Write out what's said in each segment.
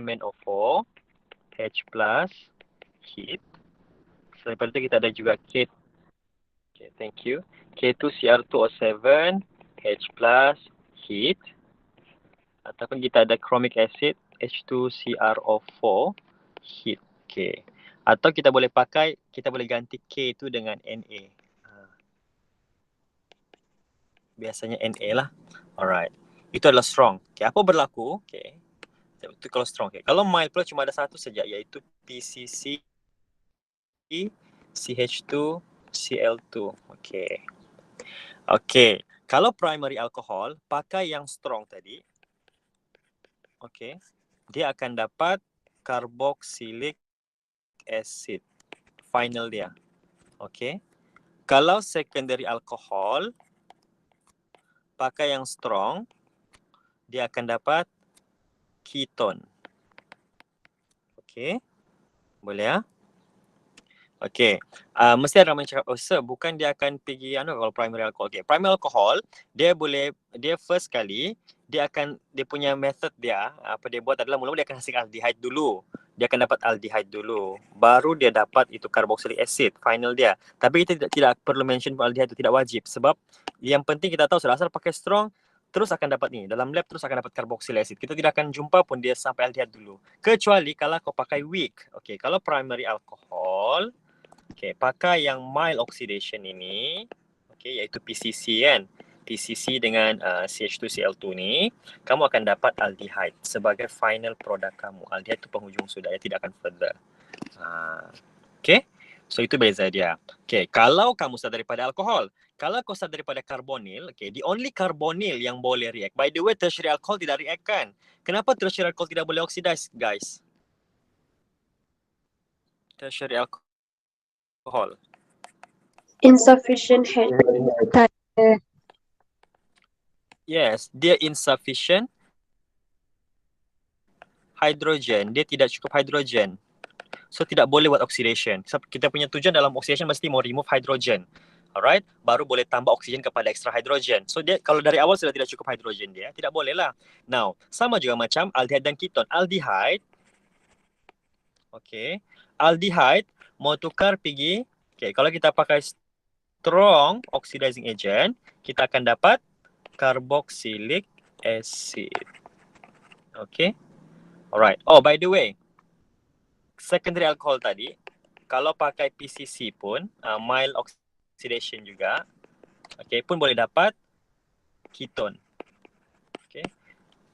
MnO4, H plus, heat. Selain daripada itu kita ada juga K. Okay, thank you. K2Cr2O7, H plus, heat. Ataupun kita ada chromic acid, H2CrO4, heat. Okay. Atau kita boleh ganti K itu dengan Na. Biasanya Na lah. Alright. Itu adalah strong. Okay, apa berlaku? Okay. Itu kalau strong. Okay. Kalau mild pula cuma ada satu saja, iaitu PCC, CH2, Cl2. Okay. Okay. Kalau primary alcohol, pakai yang strong tadi. Okay. Dia akan dapat carboxylic acid. Final dia. Okay. Kalau secondary alcohol, pakai yang strong, dia akan dapat keton. Okay. Boleh ya? Okay. Mesti ada orang yang cakap, oh sir, bukan dia akan pergi kalau primary alcohol. Okay. Primary alcohol, dia first kali, dia punya method dia, apa dia buat adalah mula-mula dia akan hasilkan aldehyde dulu. Dia akan dapat aldehyde dulu. Baru dia dapat itu carboxylic acid, final dia. Tapi kita tidak perlu mention aldehyde itu, tidak wajib. Sebab yang penting kita tahu, asal pakai strong, terus akan dapat ni. Dalam lab terus akan dapat carboxylic acid. Kita tidak akan jumpa pun dia sampai aldehyde dulu. Kecuali kalau kau pakai weak. Okay. Kalau primary alcohol, okay, pakai yang mild oxidation ini, okay, iaitu PCC kan. PCC dengan CH2Cl2 ni, kamu akan dapat aldehyde sebagai final product kamu. Aldehyde itu penghujung sudah, ya tidak akan further. Okay, so itu beza dia. Okay, kalau kamu start daripada alkohol, kalau kau start daripada carbonyl, okay, the only carbonyl yang boleh react. By the way, tertiary alcohol tidak react kan? Kenapa tertiary alcohol tidak boleh oxidize, guys? Tertiary alcohol. Insufficient head. Yes, dia insufficient hydrogen. Dia tidak cukup hydrogen. So, tidak boleh buat oxidation. So, kita punya tujuan dalam oxidation mesti mau remove hydrogen. Alright? Baru boleh tambah oksigen kepada extra hydrogen. So, dia kalau dari awal sudah tidak cukup hydrogen dia, tidak boleh lah. Now, sama juga macam aldehyde dan keton. Aldehyde, okay. Aldehyde mau tukar pergi, okay, kalau kita pakai strong oxidizing agent, kita akan dapat carboxylic acid. Okay. Alright. Oh, by the way, secondary alcohol tadi, kalau pakai PCC pun, mild oxidation juga, okay, pun boleh dapat keton. Okay.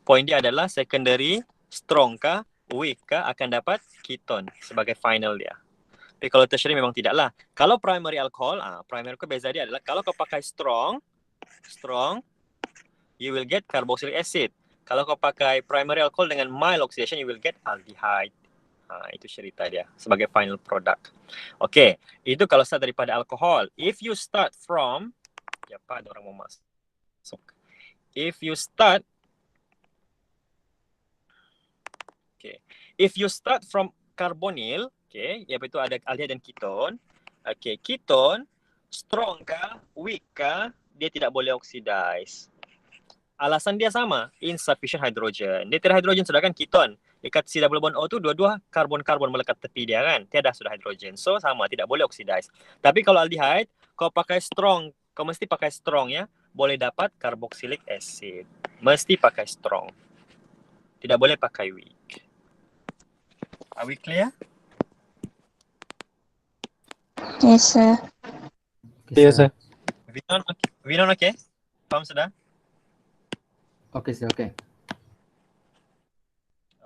Point dia adalah secondary, strong kah, weak kah, akan dapat keton sebagai final dia. Tapi kalau tertiary memang tidaklah. Kalau primary alcohol, primary alcohol beza dia adalah kalau kau pakai strong, you will get carboxylic acid. Kalau kau pakai primary alcohol dengan mild oxidation, you will get aldehyde. Itu cerita dia sebagai final product. Okay, itu kalau start daripada alkohol. If you start from, apa ada orang mau masuk. If you start, okay, if you start from carbonyl, okay, iaitu ada aldehyde dan keton. Okay, keton strong kah, weak kah, dia tidak boleh oxidize. Alasan dia sama, insufficient hydrogen. Dia tidak hidrogen, sedangkan keton. Dekat C double bond O tu dua-dua karbon-karbon melekat tepi dia kan. Tiada sudah hidrogen. So sama, tidak boleh oxidize. Tapi kalau aldehyde, kau pakai strong, kau mesti pakai strong ya. Boleh dapat carboxylic acid. Mesti pakai strong. Tidak boleh pakai weak. Are we clear? Yes, sir. Yes, sir. Vinon okay? Faham sudah? Okay, sir. Okay.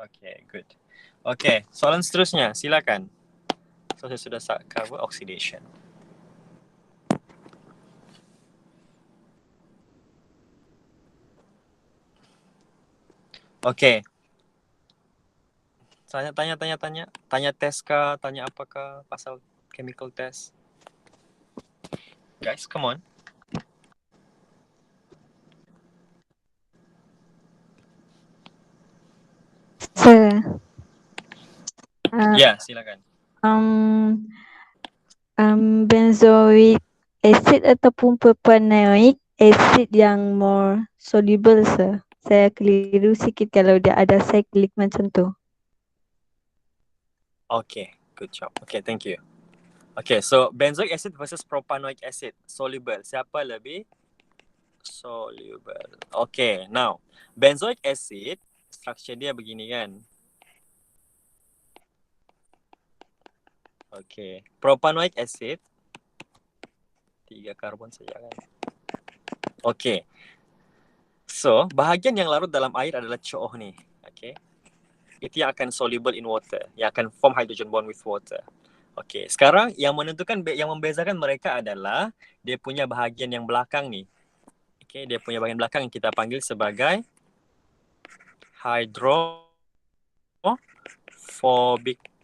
Okay, good. Okay, soalan seterusnya, silakan. So, saya sudah cover oxidation. Okay. Tanya test kah, tanya apakah pasal chemical test. Guys, come on. Sir. Ya, silakan. Benzoic acid ataupun propanoic acid yang more soluble, sir. Saya keliru sikit kalau dia ada cyclic macam tu. Okay, good job. Okay, thank you. Okay, so benzoic acid versus propanoic acid. Soluble. Siapa lebih soluble? Okay, now. Benzoic acid, structure dia begini kan. Okay. Propanoic acid, 3 karbon saja kan. Okay. So, bahagian yang larut dalam air adalah COOH ni. Okay. Itu yang akan soluble in water. Yang akan form hydrogen bond with water. Okay, sekarang yang menentukan, yang membezakan mereka adalah dia punya bahagian yang belakang ni. Okay, dia punya bahagian belakang yang kita panggil sebagai hydrophobic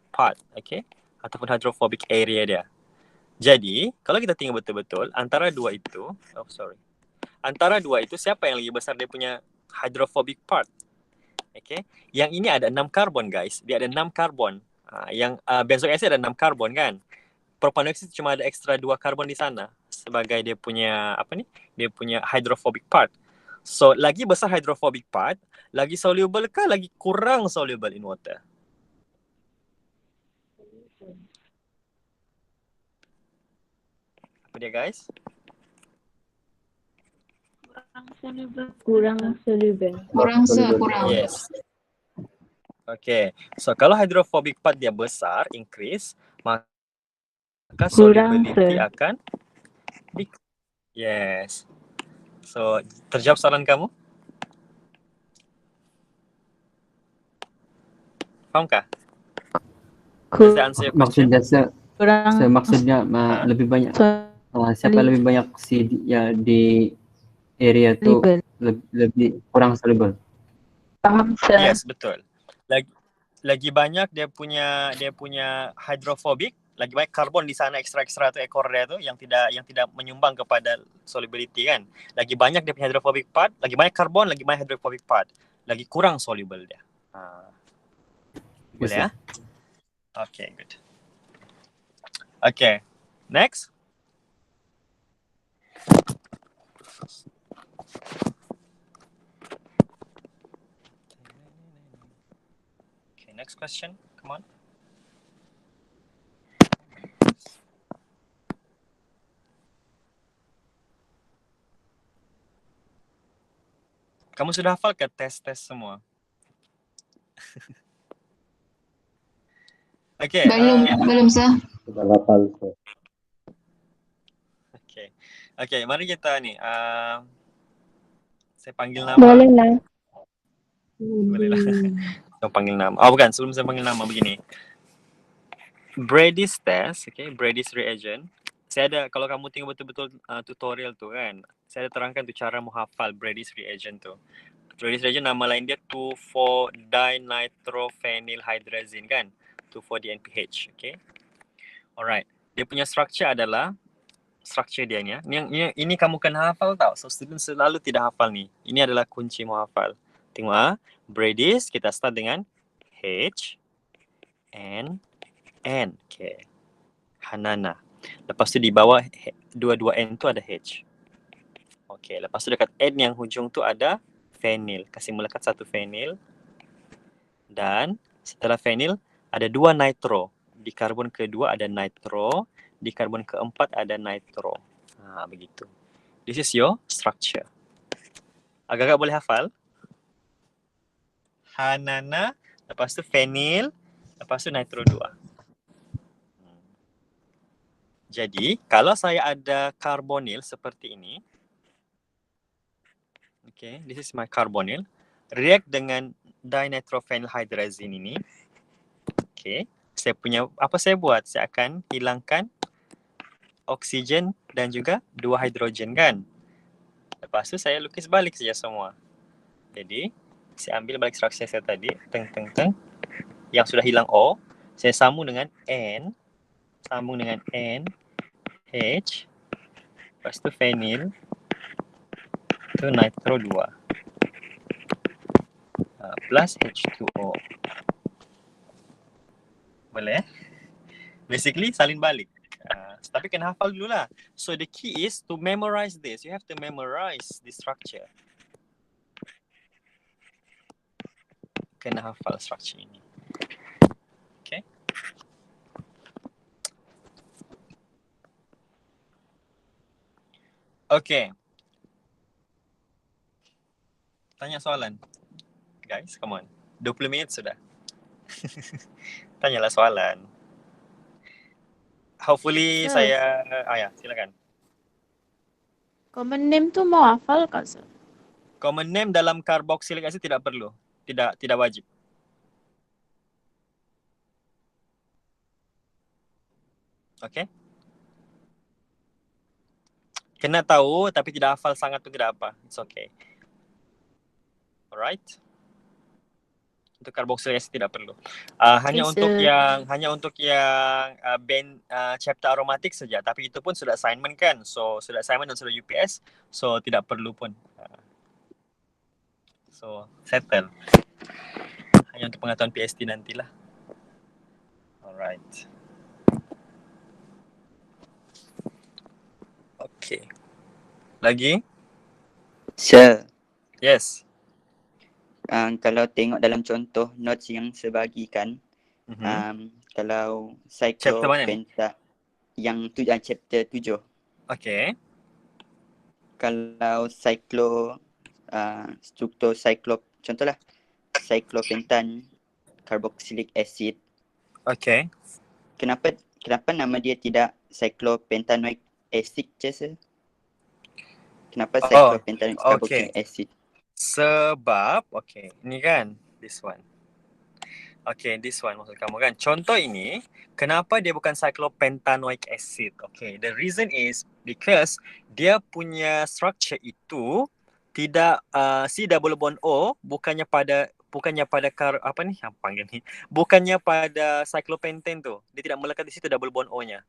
part. Okay, ataupun hydrophobic area dia. Jadi, kalau kita tengok betul-betul, antara dua itu, antara dua itu siapa yang lebih besar dia punya hydrophobic part? Okay, yang ini ada 6 karbon guys. Dia ada 6 karbon. Yang benzoic acid ada 6 karbon kan. Propanoic acid cuma ada ekstra 2 karbon di sana sebagai dia punya dia punya hydrophobic part. So lagi besar hydrophobic part, lagi soluble ke lagi kurang soluble in water? Apa dia guys? Kurang soluble. Kurang. Yes. Okay. So kalau hydrophobic part dia besar, increase, maka Kurang solubility akan yes. So terjawab soalan kamu? Fahamkah? Does that answer your question? Maksudnya lebih banyak siapa lebih banyak ya di area tu lebih kurang soluble. Faham sir. Yes, betul. Lagi banyak dia punya hydrophobic, lagi banyak karbon di sana ekstra tu ekor dia tu yang tidak menyumbang kepada solubility kan. Lagi banyak dia punya hydrophobic part, lagi banyak karbon, lagi banyak hydrophobic part, lagi kurang soluble dia. Boleh ya? Okay, good. Okay, next. Okay, next question. Come on. Kamu sudah hafal ke tes-tes semua? Okay. Belum sir. Sudah hafal. Okay, mari kita ni. Saya panggil nama. Boleh lah. Boleh lah. Saya panggil nama. Oh bukan, sebelum saya panggil nama begini. Brady's test, okay, Brady's reagent. Saya ada, kalau kamu tengok betul-betul tutorial tu kan, saya ada terangkan tu cara menghafal Brady's reagent tu. Brady's reagent nama lain dia 2,4-dinitrophenylhydrazine kan, 2,4-DNPH, okay. Alright, dia punya structure adalah structure dia ni. Ini kamu kena hafal tau. So student selalu tidak hafal ni. Ini adalah kunci menghafal. Tengok Brady's kita start dengan H, N, N. Okay. Hanana. Lepas tu di bawah dua-dua N tu ada H. Okay. Lepas tu dekat N yang hujung tu ada phenyl. Kasih melekat satu phenyl. Dan setelah phenyl ada 2 nitro. Di karbon kedua ada nitro. Di karbon keempat ada nitro. Begitu. This is your structure. Agak-agak boleh hafal? Hanana. Lepas tu phenyl. Lepas tu nitro 2. Jadi, kalau saya ada carbonyl seperti ini. Okay, this is my carbonyl. React dengan dinitrophenylhydrazine ini. Okay, apa saya buat? Saya akan hilangkan oksigen dan juga 2 hidrogen kan. Lepas tu saya lukis balik saja semua. Jadi, saya ambil balik structure saya tadi. Yang sudah hilang O. Saya sambung dengan N. Sambung dengan N. H, lepas tu phenyl, tu nitro 2, plus H2O. Boleh? Basically, salin balik. Tapi kena hafal dulu lah. So the key is to memorize this. You have to memorize the structure. Kena hafal structure ini. Okay? Okay. Tanya soalan. Guys, come on. 20 minit sudah. Tanyalah soalan. Hopefully Sir. saya... ya, silakan. Common name tu mau hafal kak, Sir? Common name dalam carboxylic acid tidak perlu. Tidak wajib. Okay? Kena tahu tapi tidak hafal sangat tu tidak apa. It's okay. Alright? Untuk carboxylic acid tidak perlu. Hanya Yes, untuk sir. yang band chapter aromatik saja. Tapi itu pun sudah assignment kan. So sudah assignment dan sudah UPS. So tidak perlu pun. So settle. Hanya untuk pengetahuan PhD nantilah. Alright. Okay. Lagi? Sir, Yes. kalau tengok dalam contoh notes yang saya bagikan, kalau Chapter mana ni? cyclopenta yang chapter 7, Okay. kalau struktur contohlah cyclopentan carboxylic acid, Okay. kenapa nama dia tidak cyclopentanoic acid je, sir? Kenapa cyclopentanoic carboxylic acid? Sebab, okay, ni kan, this one. Okay, this one maksud kamu kan. Contoh ini, kenapa dia bukan cyclopentanoic acid? Okay, the reason is because dia punya structure itu tidak C double bond O bukannya pada bukannya pada cyclopentane tu. Dia tidak melekat di situ double bond O-nya.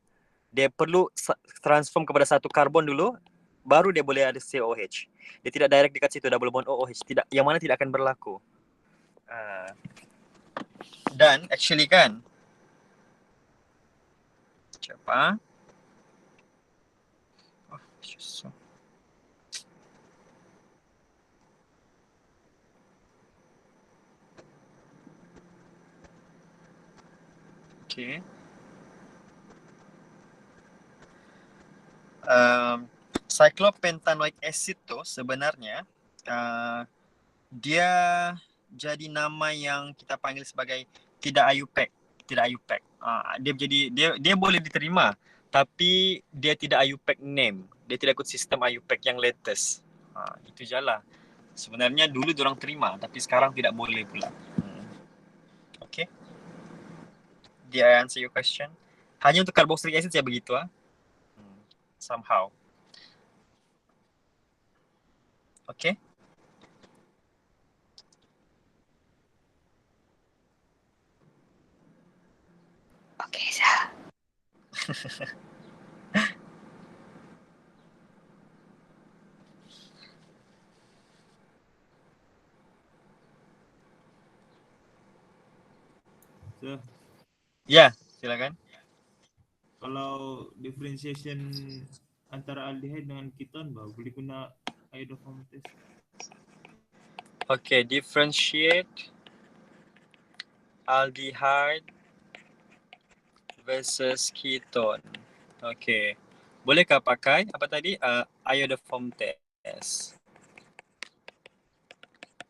Dia perlu transform kepada satu karbon dulu, baru dia boleh ada COH. Dia tidak direct dekat situ double bond OOH, tidak, yang mana tidak akan berlaku. Dan actually kan, siapa? Okay. Cyclopentanoic acid tu sebenarnya dia jadi nama yang kita panggil sebagai tidak IUPAC. Dia boleh diterima tapi dia tidak IUPAC name. Dia tidak ikut sistem IUPAC yang latest. Itu je lah. Sebenarnya dulu diorang terima tapi sekarang tidak boleh pula. Okay. Did I answer your question? Hanya untuk carboxylic acid saya begitu somehow. Okay. Okay, sir. Sir, Ya, silakan. kalau differentiation antara aldehyde dengan keton, boleh guna iodoform test. Okay, differentiate aldehyde versus ketone. Okay. Bolehkah pakai apa tadi? Iodoform test.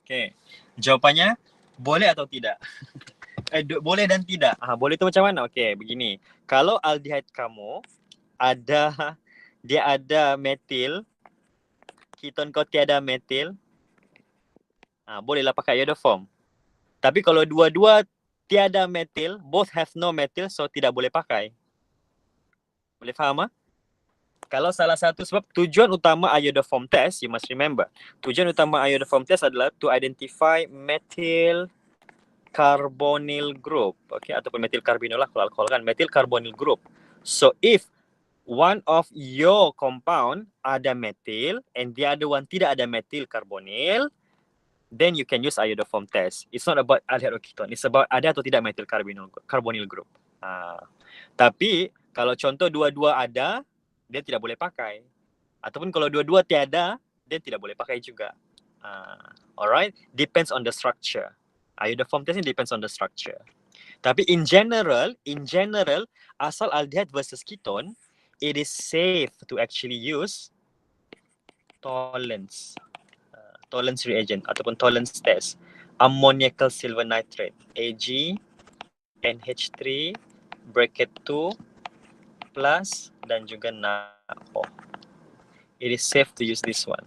Okay. Jawapannya boleh atau tidak? Boleh dan tidak. Boleh tu macam mana? Okay, begini. Kalau aldehyde kamu dia ada metil, keton kau tiada metil, bolehlah pakai iodoform. Tapi kalau dua-dua tiada metil, both have no metil, so tidak boleh pakai. Boleh faham? Kalau salah satu, sebab tujuan utama iodoform test, you must remember, tujuan utama iodoform test adalah to identify methyl carbonyl group, okay, ataupun methyl carbinol lah kalau alkohol kan, methyl carbonyl group. So if one of your compound ada methyl and the other one tidak ada methyl carbonyl, then you can use iodoform test. It's not about aldehyde or ketone, it's about ada atau tidak methyl carbonyl group. Tapi kalau contoh dua-dua ada, dia tidak boleh pakai. Ataupun kalau dua-dua tiada, dia tidak boleh pakai juga. Alright, depends on the structure. Iodoform test ni depends on the structure. Tapi in general, asal aldehyde versus ketone, it is safe to actually use Tollens. Tollens reagent ataupun Tollens test. Ammoniacal silver nitrate, Ag, NH3, bracket 2, plus dan juga NaO. It is safe to use this one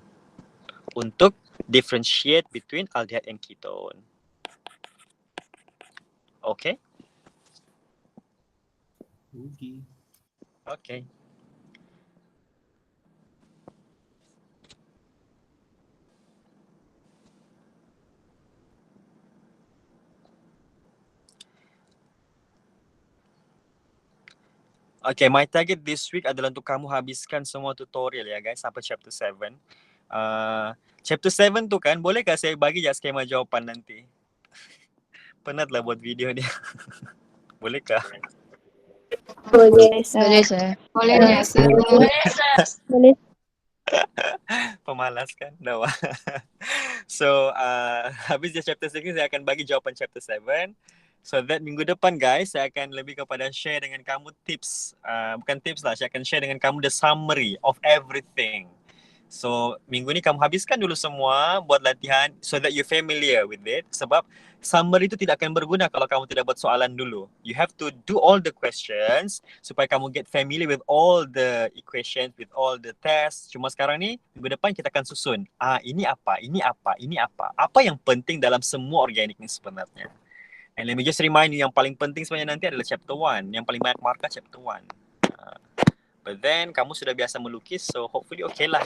untuk differentiate between aldehyde and ketone. Okay? Okay. Okay, my target this week adalah untuk kamu habiskan semua tutorial ya guys sampai chapter 7. Chapter 7 tu kan, bolehkah saya bagi je skema jawapan nanti? Penatlah buat video dia. Bolehkah? Boleh, sir. Boleh, sir. Boleh, sir. Boleh. Pemalas kan? No. So, habis dia chapter 6 saya akan bagi jawapan chapter 7. So that minggu depan guys, saya akan lebih kepada share dengan kamu tips. Bukan tips lah, saya akan share dengan kamu the summary of everything. So minggu ni kamu habiskan dulu semua buat latihan so that you familiar with it. Sebab summary itu tidak akan berguna kalau kamu tidak buat soalan dulu. You have to do all the questions supaya kamu get familiar with all the equations, with all the tests. Cuma sekarang ni, minggu depan kita akan susun. Ini apa, ini apa, ini apa. Apa yang penting dalam semua organik ni sebenarnya. And let me just remind you, yang paling penting sebenarnya nanti adalah chapter 1. Yang paling banyak markah chapter 1. But then, kamu sudah biasa melukis, so hopefully okay lah.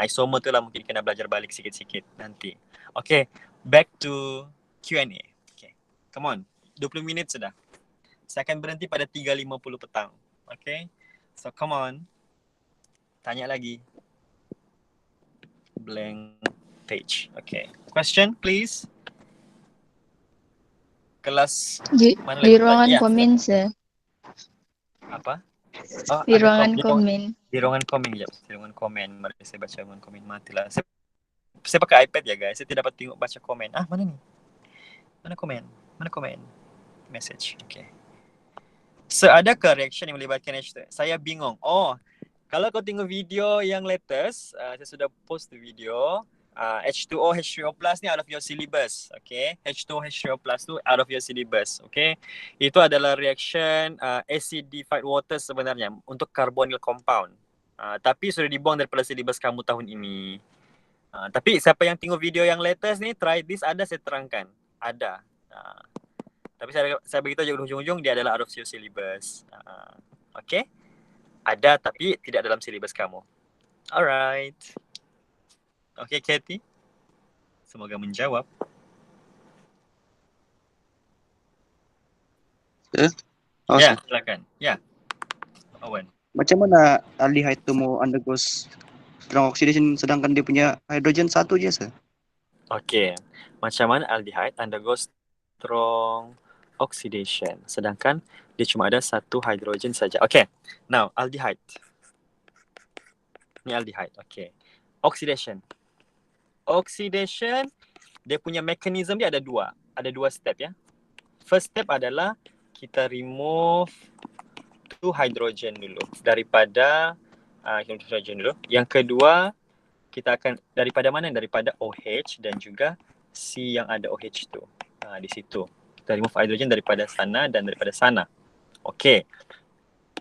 Isomer tu lah mungkin kena belajar balik sikit-sikit nanti. Okay, back to Q&A. Okay, come on. 20 minit sudah. Saya akan berhenti pada 3.50 petang. Okay, so come on. Tanya lagi. Blank page. Okay, question please. Kelas mana Di lagi? ruangan Ya, komen, sir. apa? Di ada ruangan di komen. Di ruangan komen, ya. Di ruangan komen. Mari saya baca ruangan komen. Matilah. Saya pakai iPad ya guys. Saya tidak dapat tengok baca komen. Mana ni? Mana komen? Mana komen? Message. Okay. So, adakah reaction yang melibatkan H2? Saya bingung. Kalau kau tengok video yang latest, saya sudah post the video. H2O, H3O plus ni out of your syllabus. Okay. H2O, H3O plus tu out of your syllabus. Okay. Itu adalah reaction acidified water sebenarnya untuk carbonyl compound. Tapi sudah dibuang daripada syllabus kamu tahun ini. Tapi siapa yang tengok video yang latest ni, try this, ada saya terangkan. Ada. Tapi saya beritahu je ujung-ujung dia adalah out of your syllabus. Okay. Ada tapi tidak dalam syllabus kamu. Alright. Okay, Kathy. Semoga menjawab. Ya, silakan. Ya. Owen. Macam mana aldehyde tu mau undergo strong oxidation sedangkan dia punya hidrogen satu je, sir? Okay. Macam mana aldehyde undergo strong oxidation sedangkan dia cuma ada satu hidrogen saja. Okay. Now, aldehyde. Ni aldehyde. Okay. Oxidation. Oxidation, dia punya mekanisme dia ada dua. Ada dua step ya. First step adalah kita remove two hydrogen dulu daripada hydrogen dulu. Yang kedua, kita akan daripada mana? Daripada OH dan juga C yang ada OH tu. Di situ. Kita remove hydrogen daripada sana dan daripada sana. Okay.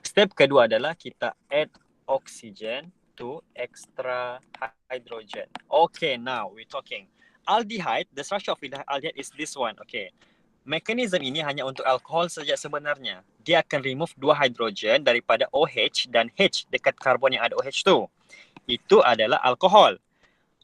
Step kedua adalah kita add oxygen to extra hydrogen. Okay, now we're talking. Aldehyde, the structure of aldehyde is this one. Okay. Mekanisme ini hanya untuk alkohol saja sebenarnya. Dia akan remove dua hidrogen daripada OH dan H dekat karbon yang ada OH tu. Itu adalah alkohol.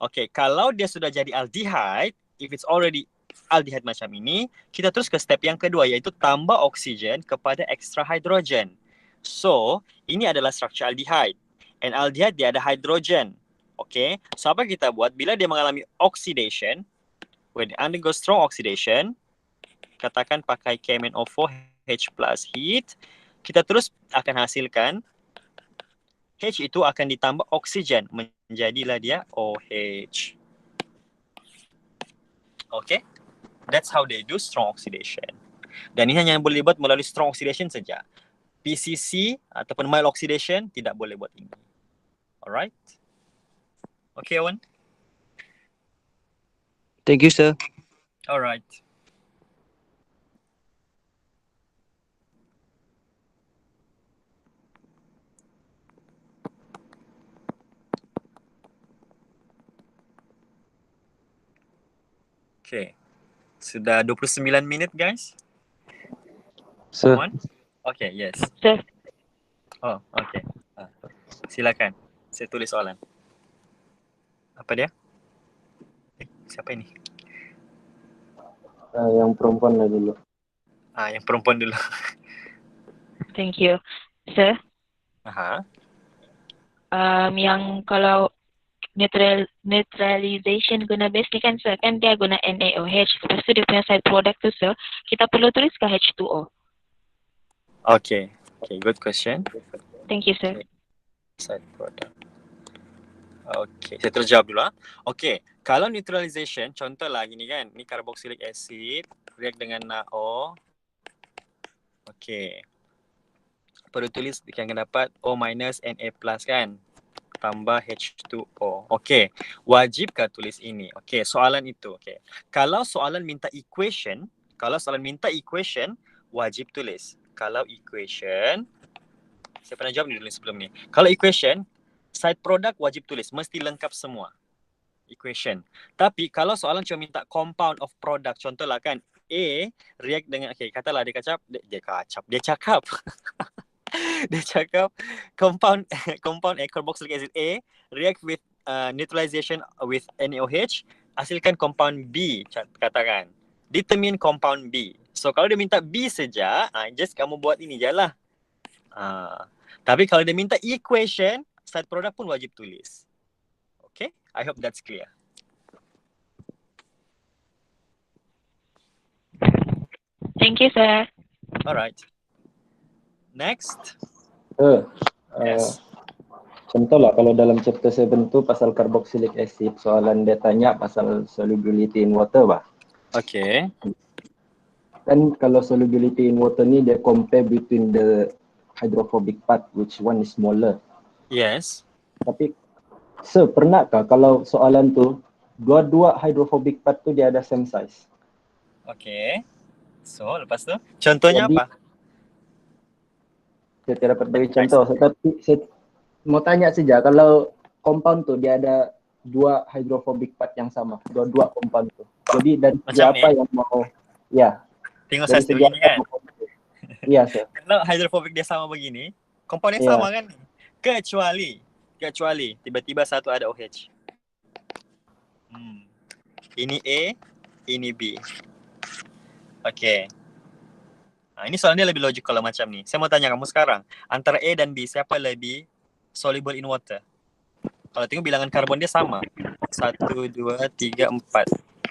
Okay, kalau dia sudah jadi aldehyde, if it's already aldehyde macam ini, kita terus ke step yang kedua iaitu tambah oksigen kepada extra hydrogen. So, ini adalah structure aldehyde. And aldehyde dia ada hydrogen. Okay. So apa kita buat? Bila dia mengalami oxidation, when they undergo strong oxidation, katakan pakai KMnO4 H plus heat, kita terus akan hasilkan H itu akan ditambah oksigen. Menjadilah dia OH. Okay. That's how they do strong oxidation. Dan ini hanya boleh dibuat melalui strong oxidation saja. PCC ataupun mild oxidation tidak boleh buat ini. Alright. Okay, Owen? Thank you, sir. Alright. Okay. Sudah 29 minit, guys. Sir. Someone? Okay, yes. Sir. Oh, okay. Silakan. Saya tulis soalan. Apa dia? Siapa ini? Yang perempuan lah dulu. Yang perempuan dulu. Thank you. Sir, Aha. yang kalau neutralization guna base ni kan sir, kan dia guna NaOH. Lepas tu dia punya side product tu sir, kita perlu tulis ke H2O? Okay. Okay, good question. Thank you sir. Side product. Okay, saya terus jawab dulu. Okay, kalau neutralization, contohlah gini kan, ni carboxylic acid react dengan NaO. Okay. Perlu tulis yang akan dapat O minus Na plus kan, tambah H2O. Okay, wajibkah tulis ini? Okay, soalan itu. Okay, kalau soalan minta equation, wajib tulis. Kalau equation, saya pernah jawab ni dulu sebelum ni. Kalau equation, side product wajib tulis, mesti lengkap semua equation. Tapi kalau soalan cuma minta compound of product, contohlah kan, A react dengan, okay, katalah dia cakap compound A, carboxylic acid A react with neutralization with NaOH, hasilkan compound B, katakan. Determine compound B. So kalau dia minta B saja, just kamu buat ini je lah. Tapi kalau dia minta equation, side product pun wajib tulis. Okay, I hope that's clear. Thank you sir. Alright. Next. Yes. Contohlah kalau dalam chapter 7 tu pasal carboxylic acid, soalan dia tanya pasal solubility in water bah. Okay. Kan kalau solubility in water ni dia compare between the hydrophobic part, which one is smaller. Yes. Tapi pernahkah kalau soalan tu dua hydrophobic part tu dia ada same size? Okay. So lepas tu contohnya apa? Saya tidak dapat bagi contoh, tetapi saya mau tanya saja kalau compound tu dia ada dua hydrophobic part yang sama, dua compound tu. Jadi dari segi apa yang mau tengok saya begini kan? Iya, sir. Kalau hydrophobic dia sama begini, compound yang sama kan? Kecuali tiba-tiba satu ada OH. Ini A, ini B. Okay. Ini soalan dia lebih logik kalau macam ni. Saya mau tanya kamu sekarang, antara A dan B siapa lebih soluble in water? Kalau tengok bilangan karbon dia sama. 1, 2, 3, 4.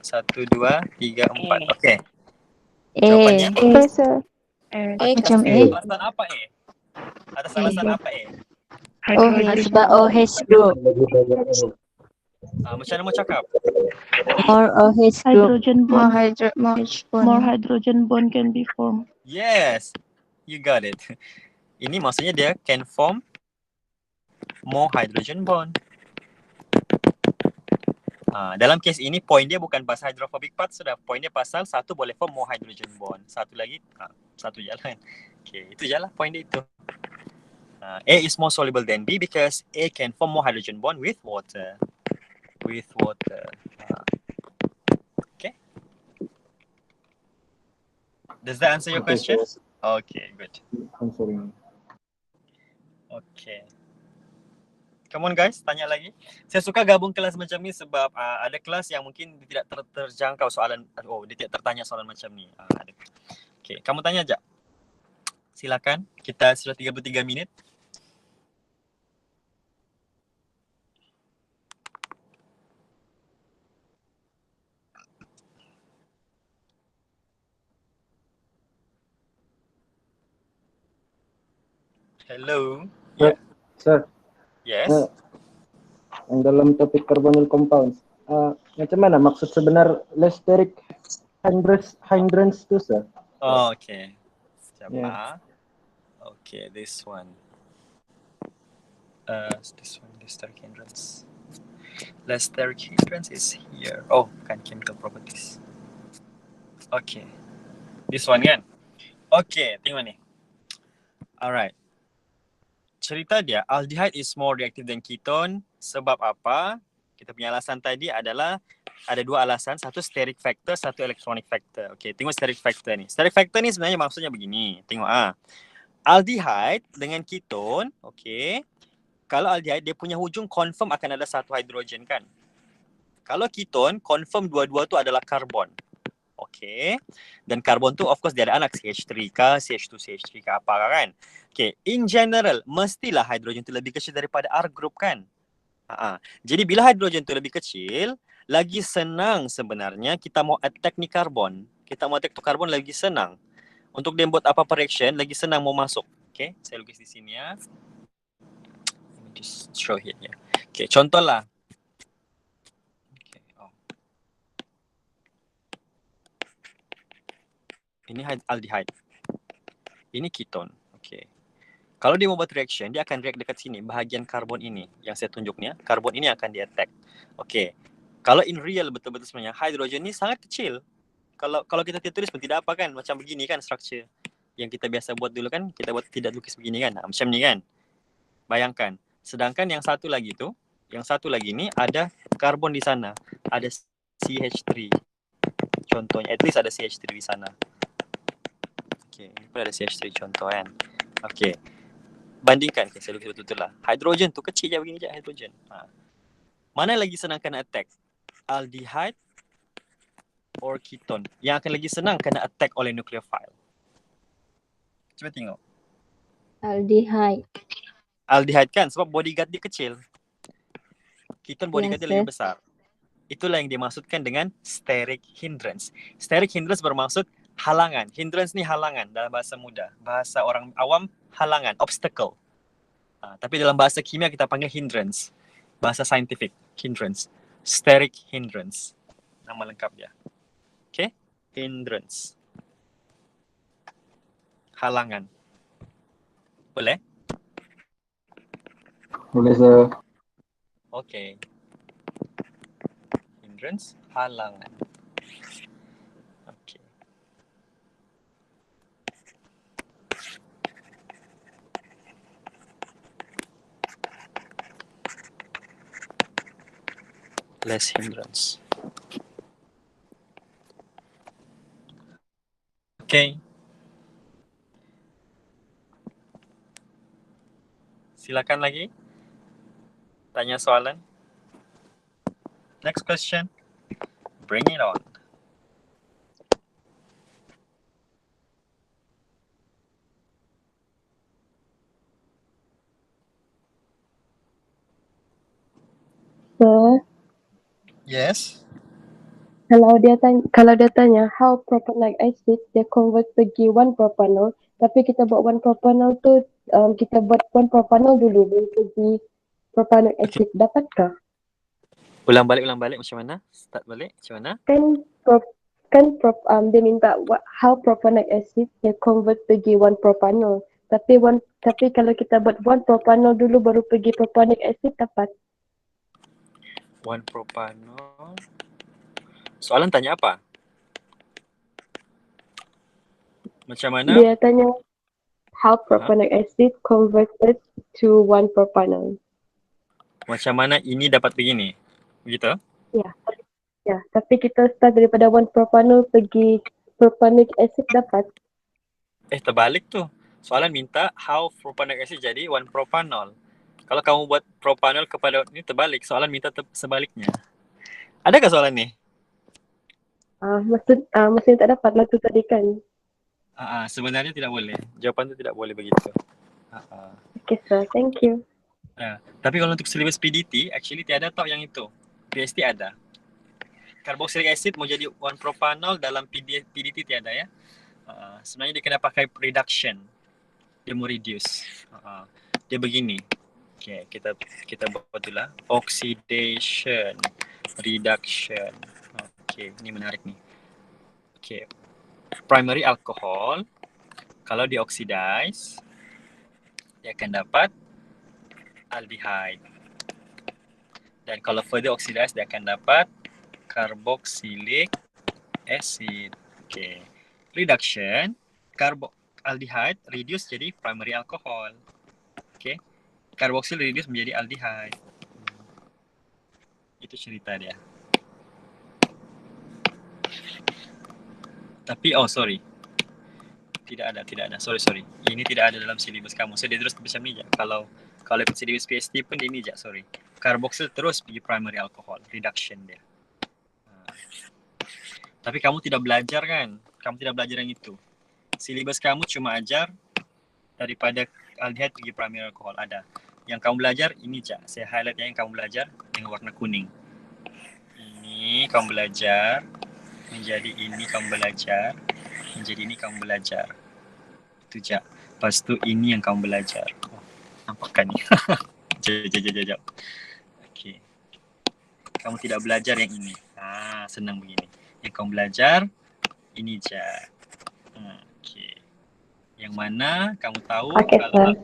1, 2, 3, 4. Okay. Jawapannya? Macam A. Alasan apa A? Atas alasan apa A? Sebab OH group. Macam mana mau cakap? More OH group. More hydrogen bond can be formed. Yes, you got it. Ini maksudnya dia can form more hydrogen bond. Dalam kes ini point dia bukan pasal hydrophobic part, sudah point dia pasal satu boleh form more hydrogen bond, satu lagi satu jalan. Okay, itu je lah point dia itu. A is more soluble than B because A can form more hydrogen bond with water. Okay. Does that answer your question? Okay, good. Answering. Okay. Come on guys, tanya lagi. Saya suka gabung kelas macam ni sebab ada kelas yang mungkin tidak terjangkau soalan, dia tidak tertanya soalan macam ni. Okay, kamu tanya aja. Silakan, kita sudah 33 minit. Hello. Sir. Yes. Yang dalam topik carbonyl compounds, macam mana maksud sebenar allosteric hindrance tu, sir? Okay. Siapa? Yeah. Okay, this one. This one, allosteric hindrance. Less steric hindrance is here. Oh, bukan chemical properties. Okay. This one kan? Okay, tengok ni. Alright. Cerita dia, aldehyde is more reactive than ketone. Sebab apa? Kita punya alasan tadi adalah ada dua alasan. Satu steric factor, satu electronic factor. Okay, tengok steric factor ni. Steric factor ni sebenarnya maksudnya begini. Tengok aldehyde dengan ketone, okay. Kalau aldehyde, dia punya hujung confirm akan ada satu hidrogen kan. Kalau ketone, confirm dua-dua tu adalah karbon. Okay. Dan karbon tu of course dia ada anak CH3 ke, CH2, CH3 ke apa kan. Okay. In general, mestilah hidrogen tu lebih kecil daripada R group kan. Jadi bila hidrogen tu lebih kecil, lagi senang sebenarnya kita mau attack ni karbon. Kita mau attack tu karbon lagi senang. Untuk dia buat apa-apa reaction, lagi senang mau masuk. Okay. Saya lukis di sini ya. Let me just show it ya. Okay. Contohlah. Ini aldehyde. Ini ketone. Okay. Kalau dia mau buat reaction, dia akan react dekat sini. Bahagian karbon ini. Yang saya tunjuk ni. Karbon ini akan di-attack. Okay. Kalau in real betul-betul sebenarnya, hidrogen ni sangat kecil. Kalau kita tulis pun tidak apa kan. Macam begini kan structure. Yang kita biasa buat dulu kan. Kita buat tidak lukis begini kan. Macam ni kan. Bayangkan. Sedangkan yang satu lagi tu. Yang satu lagi ni ada karbon di sana. Ada CH3. Contohnya. At least ada CH3 di sana. Okay, ini pun ada CH3 contoh kan. Okay. Bandingkan, okay, saya lukis betul-betul lah. Hidrogen tu kecil je begini je hidrogen. Mana lagi senang kena attack? Aldehyde or ketone? Yang akan lagi senang kena attack oleh nucleophile. Cuba tengok. Aldehyde. Aldehyde kan sebab bodyguard dia kecil. Ketone bodyguard dia lebih besar. Itulah yang dimaksudkan dengan steric hindrance. Steric hindrance bermaksud halangan. Hindrance ni halangan dalam bahasa muda. Bahasa orang awam, halangan, obstacle. Tapi dalam bahasa kimia kita panggil hindrance. Bahasa scientific, hindrance. Steric hindrance. Nama lengkap dia. Okay? Hindrance. Halangan. Boleh? Boleh, sir. Okay. Hindrance, halangan. Less hindrance. Okay. Silakan lagi. Tanya soalan. Next question. Bring it on. Sir, Yes. kalau dia tanya how propanoic acid dia convert pergi 1-propanol, tapi kita buat 1-propanol tu kita buat 1-propanol dulu baru pergi propanoic acid, dapatkah? Ulang balik macam mana? Start balik macam mana? Dia minta how propanoic acid dia convert pergi 1-propanol, tapi kalau kita buat 1-propanol dulu baru pergi propanoic acid, dapat? 1-propanol. Soalan tanya apa? Macam mana? Dia tanya how propanoic acid converted to 1-propanol. Macam mana ini dapat begini? Begitu? Ya, tapi kita start daripada 1-propanol pergi propanoic acid, dapat? Terbalik tu. Soalan minta how propanoic acid jadi 1-propanol. Kalau kamu buat propanol kepada ini terbalik. Soalan minta sebaliknya. Adakah soalan ni? Maksudnya tak dapat lah tu tadi kan. Sebenarnya tidak boleh. Jawapan tu tidak boleh begitu. Okay sir, thank you. Tapi kalau untuk syllabus PDT, actually tiada tau yang itu. PST ada. Carboxylic acid mau jadi 1-propanol dalam PDT tiada ya. Sebenarnya dia kena pakai reduction. Dia mau reduce. Dia begini. Okay, kita buat dulu lah. Oxidation, reduction. Okay, ini menarik nih. Okay. Primary alcohol, kalau dioxidize, dia akan dapat aldehyde. Dan kalau further oxidize, dia akan dapat carboxylic acid. Okay. Reduction, aldehyde reduce jadi primary alcohol. Okay. Carboxyl reduce menjadi aldehyde. Itu cerita dia. Tapi, sorry. Tidak ada. Sorry. Ini tidak ada dalam silibus kamu. So, dia terus macam ni je. Kalau ikut silibus PhD pun dia ni je, sorry. Carboxyl terus pergi primary alcohol. Reduction dia. Tapi kamu tidak belajar kan? Kamu tidak belajar yang itu. Silibus kamu cuma ajar daripada aldehyde pergi primary alcohol. Ada. Yang kamu belajar, ini je. Saya highlight yang kamu belajar dengan warna kuning. Ini kamu belajar. Menjadi ini kamu belajar. Menjadi ini kamu belajar. Itu je. Lepas tu ini yang kamu belajar. Nampakkan ni? Jap. Okay. Kamu tidak belajar yang ini. Senang begini. Yang kamu belajar, ini je. Okay. Yang mana kamu tahu kalau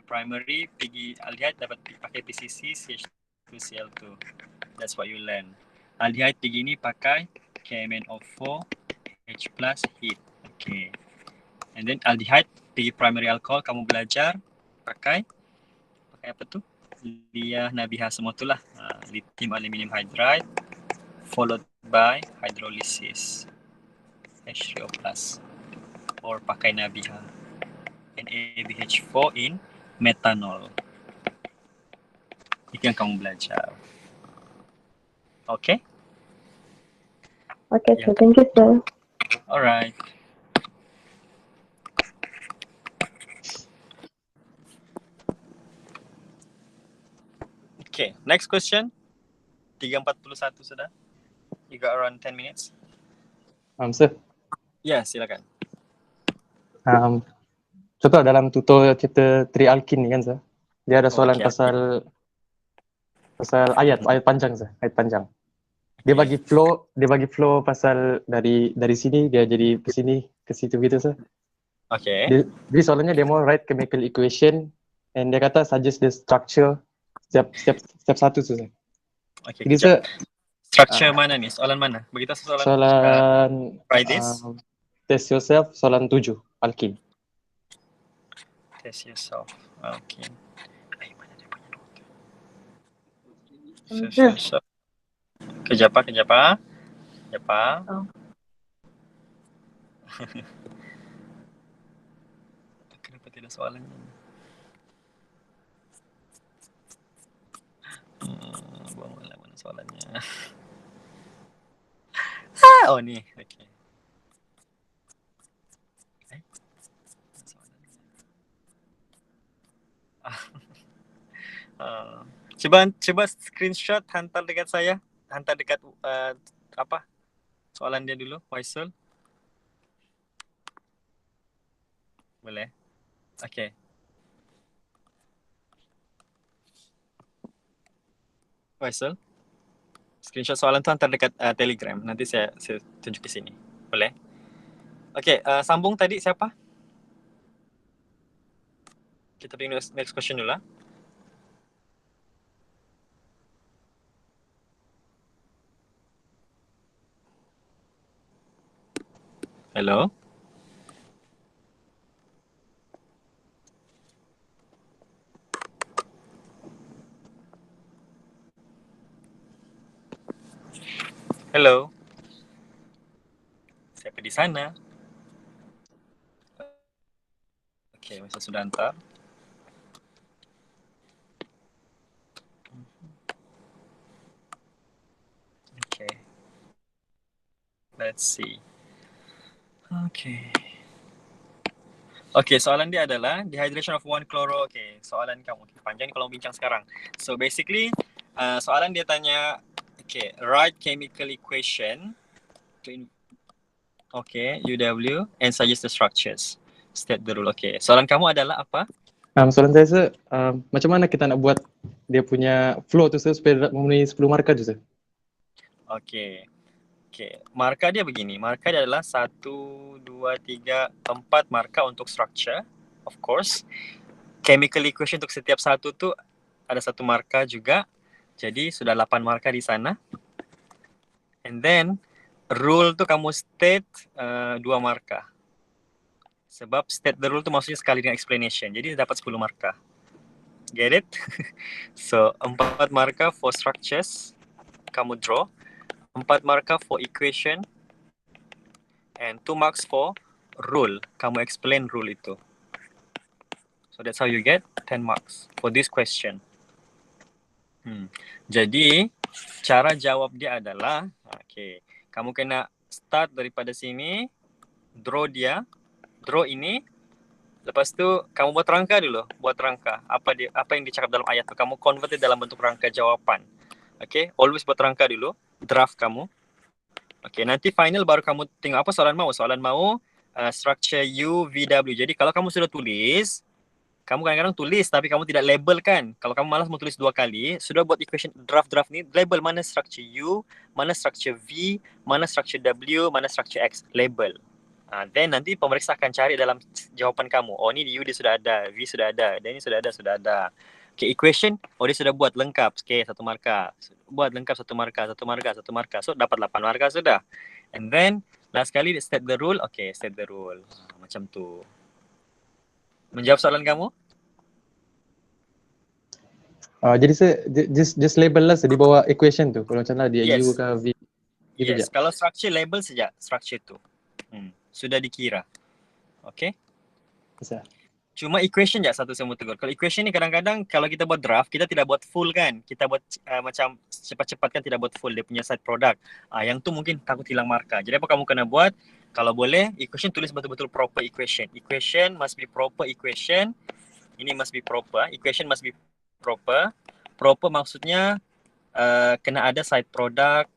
primary pergi aldehyde dapat pakai PCC CH2Cl2. That's what you learn. Aldehyde pergi ni pakai KMnO4 H+ heat. Okay. And then aldehyde pergi primary alcohol kamu belajar pakai apa tu? Liyah, Nabiha, semua tu lah. Lithium aluminium hydride followed by hydrolysis H3O+. Or pakai Nabiha. NaBH4 in methanol. Itu yang kamu belajar. Okay? Okay, sir. Thank you, sir. Alright. Okay, next question. 3:41 sudah. You got around 10 minutes. Sir. Ya, silakan. Contoh dalam tutor chapter 3 alkin ni kan, sir. Dia ada soalan Okay. pasal ayat panjang, sir. Ayat panjang. Dia bagi flow pasal dari sini dia jadi ke sini, ke situ gitu, sir. Okay. Jadi soalannya dia mau write chemical equation and dia kata suggest the structure setiap satu, sir. Okay, Jadi, sir, structure mana ni? Soalan mana? Beritahu soalan try this. Test yourself, soalan 7, alkin. Test yourself. Okay. Mana dia punya note? Kejap. Kenapa tidak soalannya? Buang mana soalannya? Oh ni. Okay. Coba screenshot hantar dekat saya. Hantar dekat soalan dia dulu, Faisal. Boleh? Okay. Faisal, screenshot soalan tu hantar dekat Telegram. Nanti saya tunjuk ke sini. Boleh? Okay, sambung tadi siapa? Kita pergi next question dulu lah. Hello? Hello? Siapa di sana? Okay, masa sudah hantar. Okay. Let's see. Okay, soalan dia adalah dehydration of 1-chloro. Okay, soalan kamu. Okay, panjang kalau bincang sekarang. So basically, soalan dia tanya, okay, write chemical equation to UW and suggest the structures. State the rule. Okay, soalan kamu adalah apa? Soalan saya, sir, macam mana kita nak buat dia punya flow tu, sir, supaya memenuhi 10 markah tu, sir? Okay, markah dia begini. Markah dia adalah 1, 2, 3, 4 markah untuk structure. Of course. Chemical equation untuk setiap satu tu ada 1 markah juga. Jadi sudah 8 markah di sana. And then rule tu kamu state 2 markah. Sebab state the rule tu maksudnya sekali dengan explanation. Jadi dapat 10 markah. Get it? So 4 markah for structures kamu draw. 4 markah for equation. And 2 marks for rule. Kamu explain rule itu. So that's how you get 10 marks for this question. Jadi cara jawab dia adalah, okay, kamu kena start daripada sini, draw dia, draw ini, lepas tu kamu buat rangka dulu, apa yang dicakap dalam ayat tu, kamu convert dia dalam bentuk rangka jawapan. Okay, always buat rangka dulu, draft kamu. Okay, nanti final baru kamu tengok apa soalan mau. Soalan mau structure U, VW. Jadi kalau kamu sudah tulis, kamu kadang-kadang tulis tapi kamu tidak label kan. Kalau kamu malas mau tulis 2 kali, sudah buat equation draft ni, label mana structure U, mana structure V, mana structure W, mana structure X, label. Then nanti pemeriksa akan cari dalam jawapan kamu. Oh ni di U dia sudah ada, V sudah ada, dan ini sudah ada. Okay, equation, dia sudah buat lengkap. Okay, 1 markah. Buat lengkap 1 markah. So dapat 8 markah sudah. And then last kali state the rule. Okay, state the rule. Macam tu. Menjawab soalan kamu? Jadi saya just label lah di bawah equation tu. Kalau macam mana dia Yes. U ke V. Gitu Yes, je. kalau structure label saja structure tu. Sudah dikira. Okay? Bisa. Cuma equation je satu saya mau tegur. Kalau equation ni kadang-kadang kalau kita buat draft, kita tidak buat full kan. Kita buat macam cepat-cepat kan, tidak buat full dia punya side product. Yang tu mungkin takut hilang markah. Jadi apa kamu kena buat? Kalau boleh, equation tulis betul-betul proper equation. Equation must be proper equation. Ini must be proper. Equation must be proper. Proper maksudnya kena ada side product,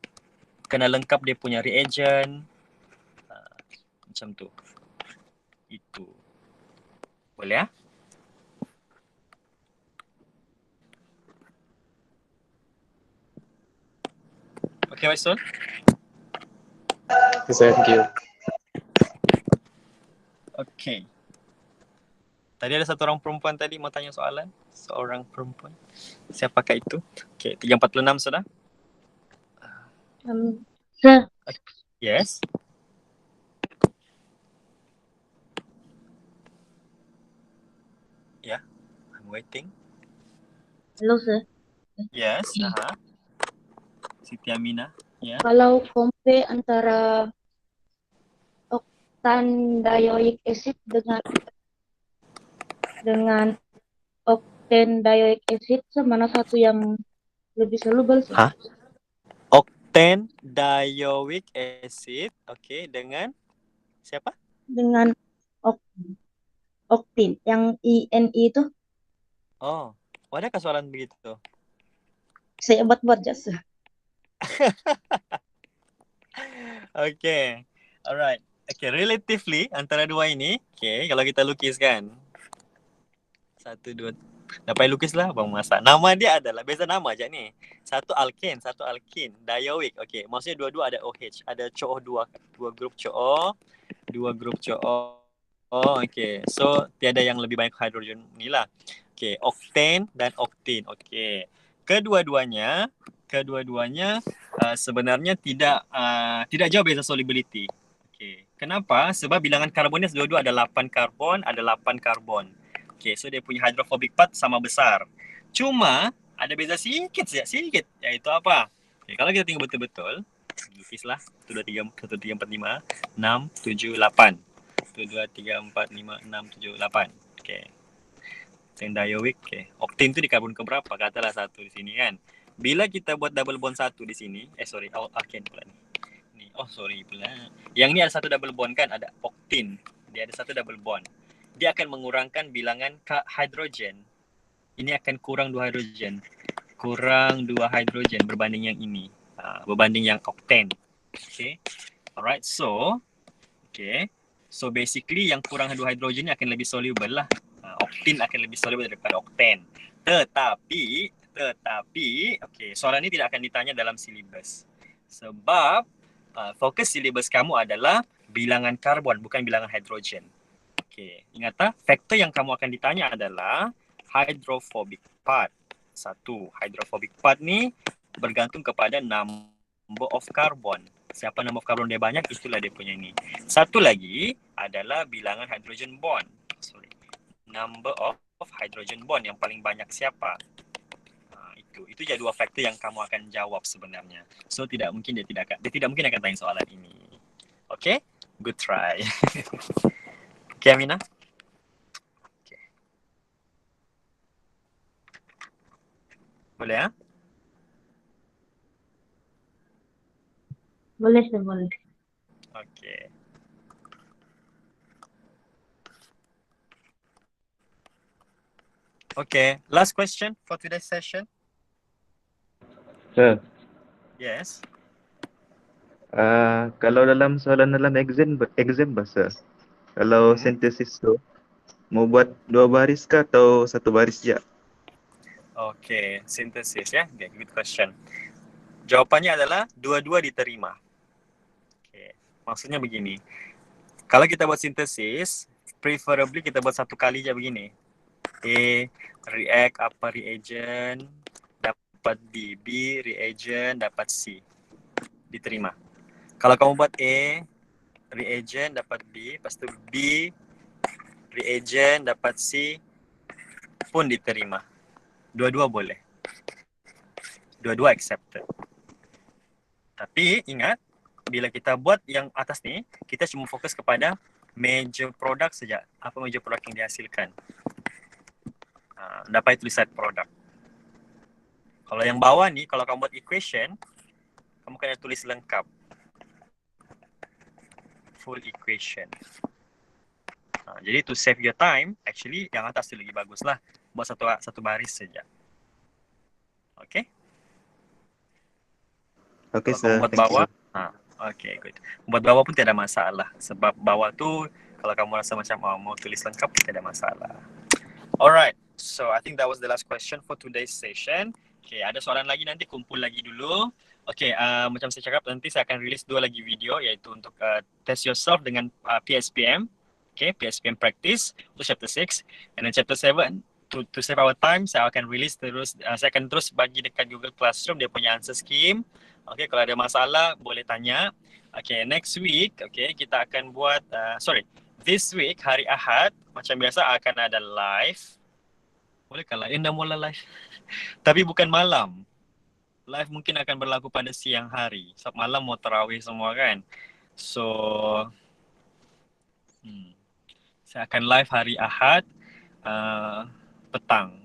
kena lengkap dia punya reagent. Macam tu. Itu. Boleh ya? Okay, Waisul? Thank you. Okay. Tadi ada satu orang perempuan tadi mau tanya soalan. Seorang perempuan. Siapakah itu? Okay, 346 sudah? Sir, Yes. Yeah, I'm waiting. hello sir. Yes, Siti Aminah. Ya. Kalau compare antara octandioic acid dengan octandioic acid, mana satu yang lebih soluble sih? Octandioic acid, okay, dengan siapa? Dengan octin, yang INI itu. Oh, adakah soalan begitu? Saya buat jasa. Okay, alright. Okay, relatively antara dua ini, okay, kalau kita lukiskan. 1, 2, dah payah lukis lah bang masak. Nama dia adalah, beza nama je ni. Satu alkane, dioic. Okay, maksudnya dua-dua ada OH. Ada COO dua grup COO, 2 grup COO. Oh, okay. So, tiada yang lebih banyak hidrogen ni lah. Okay, octane dan octene. Okay. Kedua-duanya sebenarnya tidak jauh beza solubility. Okay. Kenapa? Sebab bilangan karbonnya dua-dua ada 8 karbon, ada 8 karbon. Okay, so dia punya hydrophobic part sama besar. Cuma ada beza sikit. Iaitu apa? Okay, kalau kita tengok betul-betul, lukislah 1, 2, 3, 4, 5, 6, 7, 8. 1, 2, 3, 4, 5, 6, 7, 8. Okay. Dioic, okay. Octane tu di karbon keberapa? Katalah 1 di sini kan. Bila kita buat double bond 1 di sini, alkane pula ni. Sorry pula. Yang ni ada 1 double bond kan, ada octane. Dia ada 1 double bond. Dia akan mengurangkan bilangan hidrogen. Ini akan kurang 2 hidrogen. Kurang 2 hidrogen berbanding yang ini. Berbanding yang octane. Okay. Alright, so basically yang kurang 2 hidrogen ni akan lebih soluble lah. Octane akan lebih soluble daripada octane. Tetapi, okay, soalan ni tidak akan ditanya dalam silibus. Sebab fokus silibus kamu adalah bilangan karbon, bukan bilangan hidrogen. Okay, ingat faktor yang kamu akan ditanya adalah hydrophobic part. Satu, hydrophobic part ni bergantung kepada number of carbon. Siapa number of carbon dia banyak, itulah dia punya ni. Satu lagi adalah bilangan hydrogen bond. Number of hydrogen bond yang paling banyak siapa? Itu je dua faktor yang kamu akan jawab sebenarnya. So tidak mungkin dia tidak mungkin akan tanya soalan ini. Okay? Good try. Okay, Amina? Okay. Boleh ya? Boleh sir, boleh. Okay. Okay, last question for today's session. Sir, Yes. kalau dalam soalan dalam exam bahasa, kalau sintesis tu mau buat 2 baris kah atau 1 baris je? Okay, synthesis ya. Okay, good question. Jawapannya adalah dua-dua diterima. Okay, maksudnya begini. Kalau kita buat sintesis, preferably kita buat 1 kali je begini. A, react apa reagent, dapat B, B reagent, dapat C. Diterima. Kalau kamu buat A, reagent dapat B, lepas tu B, reagent dapat C, pun diterima. Dua-dua boleh. Dua-dua accepted. Tapi ingat, bila kita buat yang atas ni, kita cuma fokus kepada major product saja. Apa major product yang dihasilkan. Dapat tulisan produk. Kalau yang bawah ni, kalau kamu buat equation, kamu kena tulis lengkap. Full equation. Jadi to save your time, actually yang atas tu lagi bagus lah. Buat satu baris saja. Okay? Okay, kalau sir. kamu buat Thank bawah, you. okay, good. Buat bawah pun tidak ada masalah. Sebab bawah tu, kalau kamu rasa macam mau tulis lengkap, tidak ada masalah. Alright, so I think that was the last question for today's session. Okay, ada soalan lagi nanti kumpul lagi dulu. Okay, macam saya cakap nanti saya akan release 2 lagi video iaitu untuk test yourself dengan PSPM. Okay, PSPM practice untuk chapter 6. And then chapter 7, to save our time, saya akan release terus, saya akan terus bagi dekat Google Classroom dia punya answer scheme. Okay, kalau ada masalah boleh tanya. Okay, next week, okay, kita akan buat, this week, hari Ahad, macam biasa akan ada live. Bolehkah lah? Dah mula live. Tapi bukan malam. Live mungkin akan berlaku pada siang hari. Sebab malam mau tarawih semua kan. So, saya akan live hari Ahad, petang.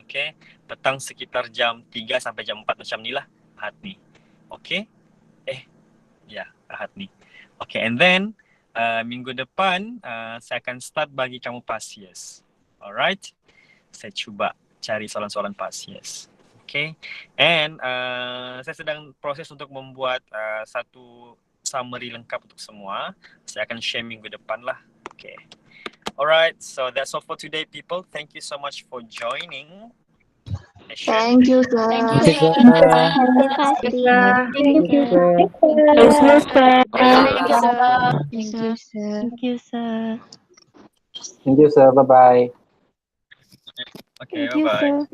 Okay. Petang sekitar jam 3 sampai jam 4 macam ni lah. Ahad ni. Okay. Ahad ni. Okay, and then, minggu depan, saya akan start bagi kamu past years. Alright. Saya cuba cari soalan-soalan past years. Okay. And saya sedang proses untuk membuat satu summary lengkap untuk semua. Saya akan share minggu depan lah. Okay. Alright. So that's all for today, people. Thank you so much for joining. Thank you, sir. Thank you, sir. Thank you, sir. Thank you, sir. Thank you, sir. Thank you, sir. Thank you, sir. Bye-bye. Okay, bye-bye.